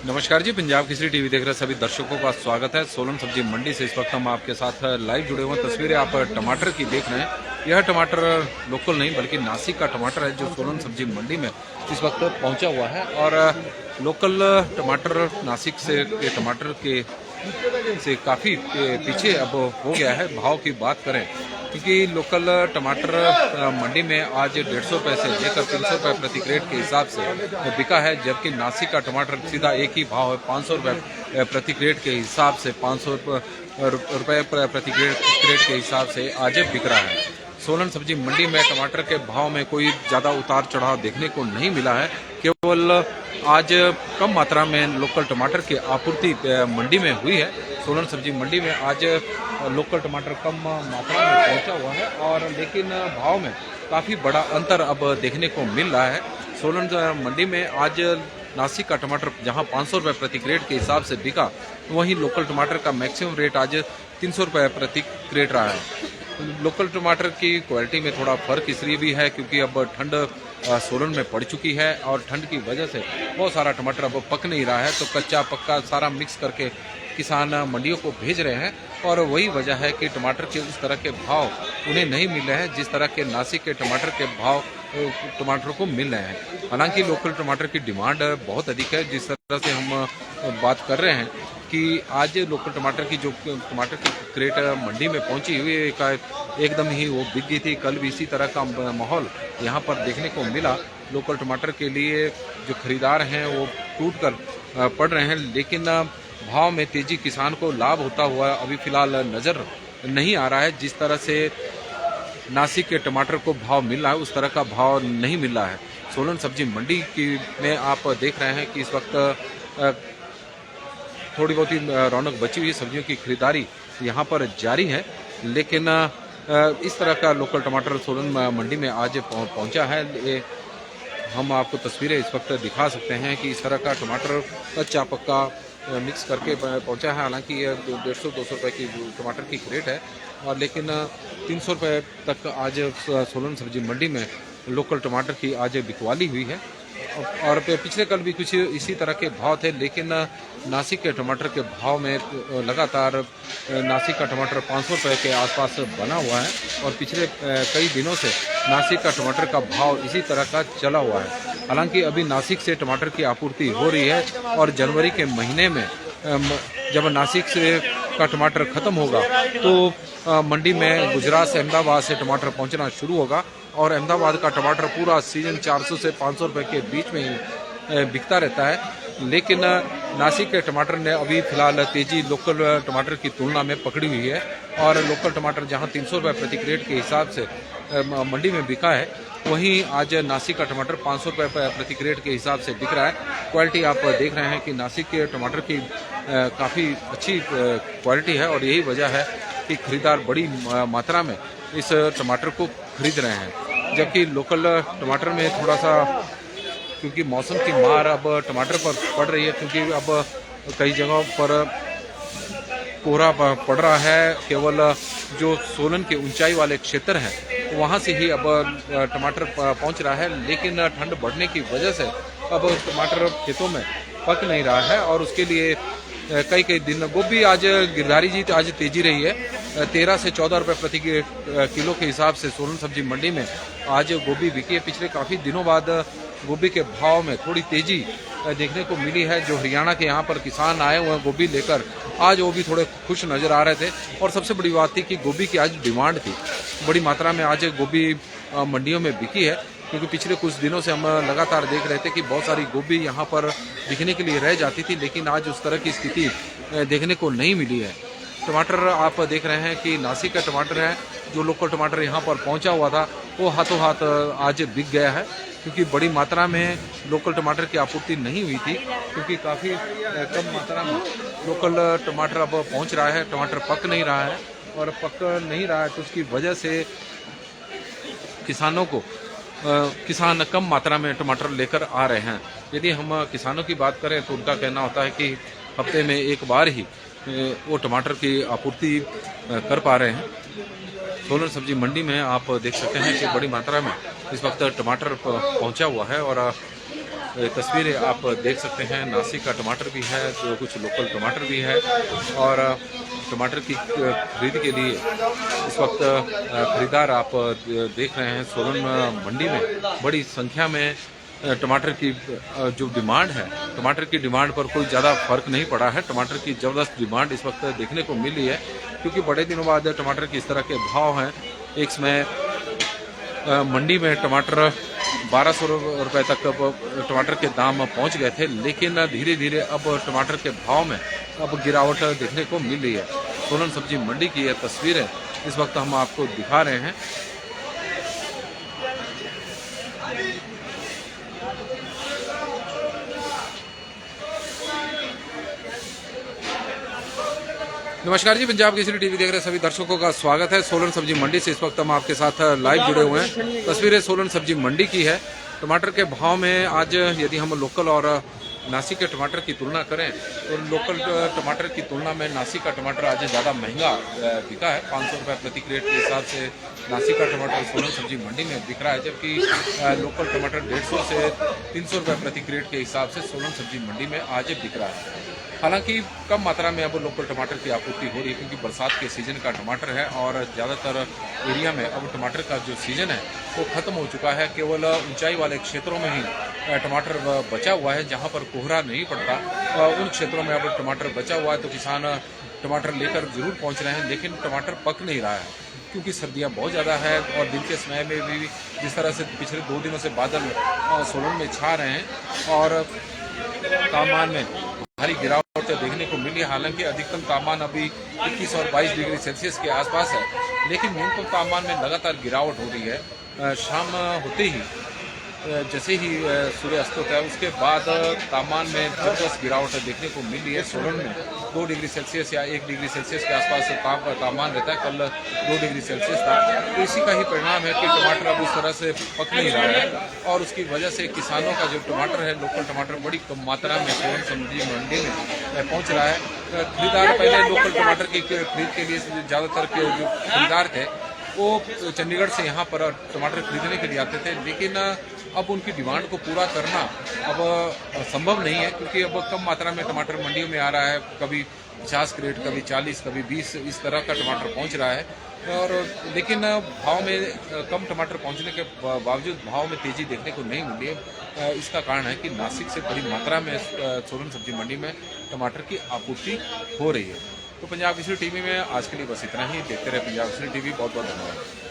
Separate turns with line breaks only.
नमस्कार जी, पंजाब केसरी टीवी देख रहे सभी दर्शकों का स्वागत है। सोलन सब्जी मंडी से इस वक्त हम आपके साथ लाइव जुड़े हुए हैं। तस्वीरें आप टमाटर की देख रहे हैं। यह टमाटर लोकल नहीं बल्कि नासिक का टमाटर है जो सोलन सब्जी मंडी में इस वक्त पहुंचा हुआ है। और लोकल टमाटर नासिक से के टमाटर के से काफ़ी पीछे अब हो गया है। भाव की बात करें क्योंकि लोकल टमाटर मंडी में आज 150 रुपये से लेकर 300 रुपये प्रति क्रेट के हिसाब से बिका है, जबकि नासिक का टमाटर सीधा एक ही भाव है 500 रुपये प्रति क्रेट के हिसाब से 500 रुपये प्रति क्रेट के हिसाब से आज बिक रहा है। सोलन सब्जी मंडी में टमाटर के भाव में कोई ज़्यादा उतार चढ़ाव देखने को नहीं मिला है। केवल आज कम मात्रा में लोकल टमाटर की आपूर्ति मंडी में हुई है। सोलन सब्जी मंडी में आज लोकल टमाटर कम मात्रा में पहुंचा हुआ है और लेकिन भाव में काफ़ी बड़ा अंतर अब देखने को मिल रहा है। सोलन मंडी में आज नासिक का टमाटर जहां 500 रुपये प्रति क्रेट के हिसाब से बिका, वहीं लोकल टमाटर का मैक्सिमम रेट आज 300 रुपये प्रति क्रेट रहा है। लोकल टमाटर की क्वालिटी में थोड़ा फर्क इसलिए भी है क्योंकि अब ठंड सोलन में पड़ चुकी है और ठंड की वजह से बहुत सारा टमाटर अब पक नहीं रहा है, तो कच्चा पक्का सारा मिक्स करके किसान मंडियों को भेज रहे हैं। और वही वजह है कि टमाटर के उस तरह के भाव उन्हें नहीं मिल रहे हैं जिस तरह के नासिक के टमाटर के भाव टमाटर को मिल रहे हैं। हालांकि लोकल टमाटर की डिमांड बहुत अधिक है। जिस तरह से हम बात कर रहे हैं कि आज लोकल टमाटर की जो टमाटर की क्रेट मंडी में पहुंची हुई एकदम ही वो बिक गई थी। कल भी इसी तरह का माहौल यहाँ पर देखने को मिला। लोकल टमाटर के लिए जो खरीदार हैं वो टूट कर पड़ रहे हैं, लेकिन भाव में तेजी किसान को लाभ होता हुआ अभी फिलहाल नज़र नहीं आ रहा है। जिस तरह से नासिक के टमाटर को भाव मिल रहा है उस तरह का भाव नहीं मिल रहा है। सोलन सब्जी मंडी की में आप देख रहे हैं कि इस वक्त थोड़ी बहुत ही रौनक बची हुई सब्जियों की खरीदारी यहाँ पर जारी है, लेकिन इस तरह का लोकल टमाटर सोलन मंडी में आज पहुँचा है। हम आपको तस्वीरें इस वक्त दिखा सकते हैं कि इस तरह का टमाटर कच्चा पक्का मिक्स करके पहुंचा है। हालांकि ये 150-200 रुपये की टमाटर की क्रेट है और लेकिन 300 रुपये तक आज सोलन सब्जी मंडी में लोकल टमाटर की आज बिकवाली हुई है। और पिछले कल भी कुछ इसी तरह के भाव थे, लेकिन नासिक के टमाटर के भाव में लगातार नासिक का टमाटर 500 रुपये के आसपास बना हुआ है और पिछले कई दिनों से नासिक का टमाटर का भाव इसी तरह का चला हुआ है। हालांकि अभी नासिक से टमाटर की आपूर्ति हो रही है और जनवरी के महीने में जब नासिक से का टमाटर खत्म होगा तो मंडी में गुजरात से अहमदाबाद से टमाटर पहुंचना शुरू होगा और अहमदाबाद का टमाटर पूरा सीजन 400 से 500 रुपये के बीच में ही बिकता रहता है। लेकिन नासिक के टमाटर ने अभी फिलहाल तेजी लोकल टमाटर की तुलना में पकड़ी हुई है और लोकल टमाटर जहां 300 रुपये प्रति क्रेट के हिसाब से मंडी में बिका है, वहीं आज नासिक का टमाटर 500 रुपये प्रति क्रेट के हिसाब से बिक रहा है। क्वालिटी आप देख रहे हैं कि नासिक के टमाटर की काफ़ी अच्छी क्वालिटी है और यही वजह है कि खरीदार बड़ी मात्रा में इस टमाटर को खरीद रहे हैं। जबकि लोकल टमाटर में थोड़ा सा क्योंकि मौसम की मार अब टमाटर पर पड़ रही है, क्योंकि अब कई जगहों पर कोहरा पड़ रहा है। केवल जो सोलन के ऊंचाई वाले क्षेत्र हैं वहां से ही अब टमाटर पहुंच रहा है, लेकिन ठंड बढ़ने की वजह से अब टमाटर खेतों में पक नहीं रहा है और उसके लिए कई दिन गोभी आज गिरधारी जी आज तेजी रही है। 13 से 14 रुपये प्रति किलो के हिसाब से सोलन सब्जी मंडी में आज गोभी बिकी है। पिछले काफ़ी दिनों बाद गोभी के भाव में थोड़ी तेजी देखने को मिली है। जो हरियाणा के यहाँ पर किसान आए हुए हैं गोभी लेकर, आज वो भी थोड़े खुश नज़र आ रहे थे और सबसे बड़ी बात थी कि गोभी की आज डिमांड थी। बड़ी मात्रा में आज गोभी मंडियों में बिकी है, क्योंकि पिछले कुछ दिनों से हम लगातार देख रहे थे कि बहुत सारी गोभी यहाँ पर दिखने के लिए रह जाती थी, लेकिन आज उस तरह की स्थिति देखने को नहीं मिली है। टमाटर आप देख रहे हैं कि नासिक का टमाटर है जो लोकल टमाटर यहाँ पर पहुँचा हुआ था वो हाथों हाथ आज बिक गया है, क्योंकि बड़ी मात्रा में लोकल टमाटर की आपूर्ति नहीं हुई थी, क्योंकि काफ़ी कम मात्रा में लोकल टमाटर अब पहुंच रहा है। टमाटर पक नहीं रहा है, और पक नहीं रहा है तो उसकी वजह से किसानों को किसान कम मात्रा में टमाटर लेकर आ रहे हैं। यदि हम किसानों की बात करें तो उनका कहना होता है कि हफ्ते में एक बार ही वो टमाटर की आपूर्ति कर पा रहे हैं। सोलन सब्जी मंडी में आप देख सकते हैं कि बड़ी मात्रा में इस वक्त टमाटर पहुंचा हुआ है, और तस्वीरें आप देख सकते हैं। नासिक का टमाटर भी है, तो कुछ लोकल टमाटर भी है, और टमाटर की खरीद के लिए इस वक्त खरीदार आप देख रहे हैं। सोलन मंडी में बड़ी संख्या में टमाटर की जो डिमांड है, टमाटर की डिमांड पर कोई ज़्यादा फर्क नहीं पड़ा है। टमाटर की ज़बरदस्त डिमांड इस वक्त देखने को मिल रही है, क्योंकि बड़े दिनों बाद टमाटर की इस तरह के भाव हैं। एक समय मंडी में टमाटर 1200 रुपये तक टमाटर के दाम पहुंच गए थे, लेकिन धीरे धीरे अब टमाटर के भाव में अब गिरावट देखने को मिल रही है। सोलन सब्जी मंडी की ये तस्वीरें इस वक्त हम आपको दिखा रहे हैं। नमस्कार जी, पंजाब केसरी टीवी देख रहे सभी दर्शकों का स्वागत है। सोलन सब्जी मंडी से इस वक्त हम आपके साथ लाइव जुड़े हुए हैं। तस्वीरें सोलन सब्जी मंडी की है। टमाटर के भाव में आज यदि हम लोकल और नासिक के टमाटर की तुलना करें तो लोकल टमाटर की तुलना में नासिक का टमाटर आज ज़्यादा महंगा बिका है। 500 रुपये प्रति क्रेट के हिसाब से नासिक का टमाटर सोलन सब्जी मंडी में बिक रहा है, जबकि लोकल टमाटर 150 से 300 रुपये प्रति क्रेट के हिसाब से सोलन सब्जी मंडी में आज बिक रहा है। हालांकि कम मात्रा में अब लोकल टमाटर की आपूर्ति हो रही है, क्योंकि बरसात के सीजन का टमाटर है, और ज़्यादातर एरिया में अब टमाटर का जो सीजन है वो खत्म हो चुका है। केवल ऊंचाई वाले क्षेत्रों में ही टमाटर बचा हुआ है, जहां पर कोहरा नहीं पड़ता। उन क्षेत्रों में अब टमाटर बचा हुआ है, तो किसान टमाटर लेकर जरूर पहुंच रहे हैं, लेकिन टमाटर पक नहीं रहा है, क्योंकि सर्दियां बहुत ज़्यादा है। और दिन के समय में भी जिस तरह से पिछले 2 दिनों से बादल सोलन में छा रहे हैं, और तापमान में भारी गिरावट देखने को मिली। हालांकि अधिकतम तापमान अभी 21 और 22 डिग्री सेल्सियस के आसपास है, लेकिन न्यूनतम तापमान में लगातार गिरावट हो रही है। शाम होते ही जैसे ही सूर्य अस्त होता है, उसके बाद तापमान में जबरदस्त गिरावट देखने को मिली है। सोलन में 2 डिग्री सेल्सियस या 1 डिग्री सेल्सियस के आसपास तापमान रहता है। कल 2 डिग्री सेल्सियस था, तो इसी का ही परिणाम है कि टमाटर अब उस तरह से पक नहीं रहा है, और उसकी वजह से किसानों का जो टमाटर है, लोकल टमाटर बड़ी कम मात्रा में सोलन सब्जी मंडी में पहुँच रहा है। खरीदार पहले लोकल टमाटर की खरीद के लिए ज़्यादातर के जो खरीदार थे वो चंडीगढ़ से यहाँ पर टमाटर खरीदने के लिए आते थे, लेकिन अब उनकी डिमांड को पूरा करना अब संभव नहीं है, क्योंकि अब कम मात्रा में टमाटर मंडियों में आ रहा है। कभी 50 क्रेट, कभी 40, कभी 20 इस तरह का टमाटर पहुंच रहा है, और लेकिन भाव में कम टमाटर पहुंचने के बावजूद भाव में तेजी देखने को नहीं मिली है। इसका कारण है कि नासिक से बड़ी मात्रा में सोलन सब्जी मंडी में टमाटर की आपूर्ति हो रही है। तो पंजाब केसरी टीवी में आज के लिए बस इतना ही। देखते रहे पंजाब केसरी टीवी। बहुत बहुत धन्यवाद।